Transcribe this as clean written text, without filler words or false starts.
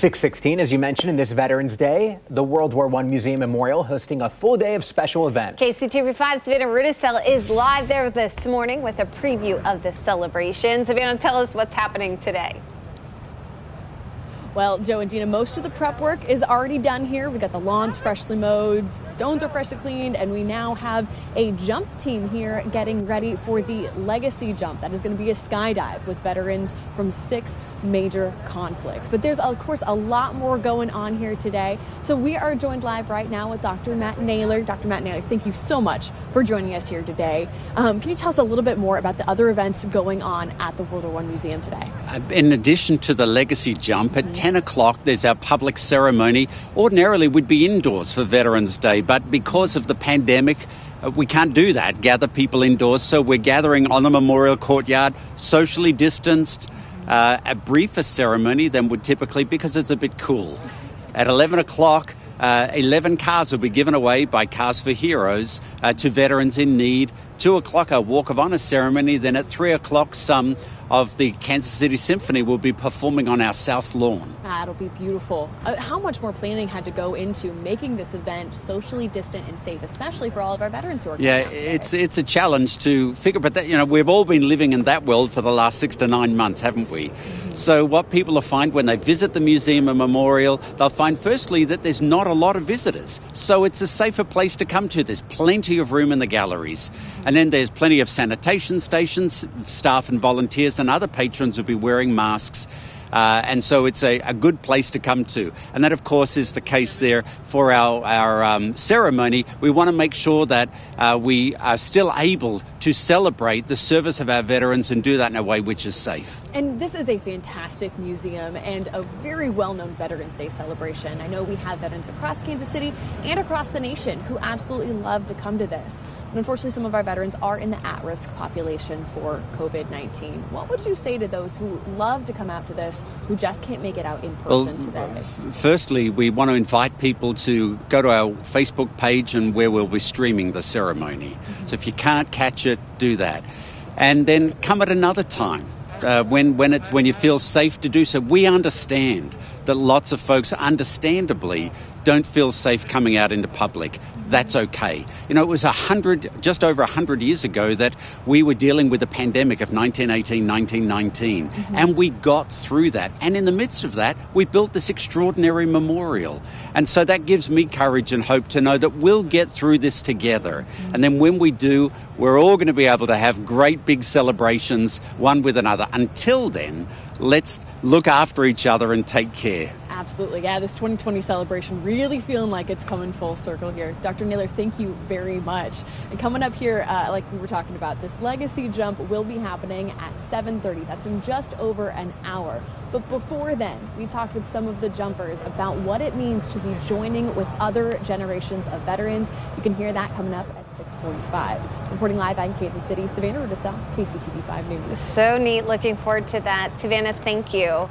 6:16, as you mentioned, in this Veterans Day, the World War I Museum Memorial hosting a full day of special events. KCTV5's Savannah Rudisell is live there this morning with a preview of the celebration. Savannah, tell us what's happening today. Well, Joe and Dina, most of the prep work is already done here. We've got the lawns freshly mowed, stones are freshly cleaned, and we now have a jump team here getting ready for the legacy jump. That is going to be a skydive with veterans from 6 major conflicts. But there's, of course, a lot more going on here today. So we are joined live right now with Dr. Matt Naylor. Dr. Matt Naylor, thank you so much for joining us here today. Can you tell us a little bit more about the other events going on at the World War I Museum today? In addition to the legacy jump, at 10 o'clock, there's our public ceremony. Ordinarily, we'd be indoors for Veterans Day, but because of the pandemic, we can't do that, gather people indoors. So we're gathering on the memorial courtyard, socially distanced, a briefer ceremony than would typically, because it's a bit cool. At 11 o'clock, 11 cars will be given away by Cars for Heroes to veterans in need. 2 o'clock, a Walk of Honor ceremony. Then at 3 o'clock, some of the Kansas City Symphony will be performing on our south lawn. That'll be beautiful. How much more planning had to go into making this event socially distant and safe, especially for all of our veterans who are coming out today? It's a challenge to figure, but that, we've all been living in that world for the last 6 to 9 months, haven't we? So what people will find when they visit the museum and memorial, they'll find firstly that there's not a lot of visitors. So it's a safer place to come to. There's plenty of room in the galleries. And then there's plenty of sanitation stations. Staff and volunteers and other patrons will be wearing masks. And so it's a good place to come to. And that, of course, is the case there for our ceremony. We want to make sure that we are still able to celebrate the service of our veterans and do that in a way which is safe. And this is a fantastic museum and a very well-known Veterans Day celebration. I know we have veterans across Kansas City and across the nation who absolutely love to come to this. And unfortunately, some of our veterans are in the at-risk population for COVID-19. What would you say to those who love to come out to this, who just can't make it out in person today? Firstly, we want to invite people to go to our Facebook page and where we'll be streaming the ceremony. So if you can't catch it, do that. And then come at another time when you feel safe to do so. We understand that lots of folks understandably don't feel safe coming out into public. That's okay. It was just over 100 years ago that we were dealing with the pandemic of 1918, 1919, and we got through that. And in the midst of that, we built this extraordinary memorial. And so that gives me courage and hope to know that we'll get through this together. And then when we do, we're all going to be able to have great big celebrations, one with another. Until then, let's look after each other and take care. Absolutely. Yeah, this 2020 celebration really feeling like it's coming full circle here. Dr. Naylor, thank you very much. And coming up here, like we were talking about, this legacy jump will be happening at 7:30. That's in just over an hour. But before then, we talked with some of the jumpers about what it means to be joining with other generations of veterans. You can hear that coming up at 6:45. Reporting live in Kansas City, Savannah Rudisell, KCTV5 News. So neat. Looking forward to that. Savannah, thank you.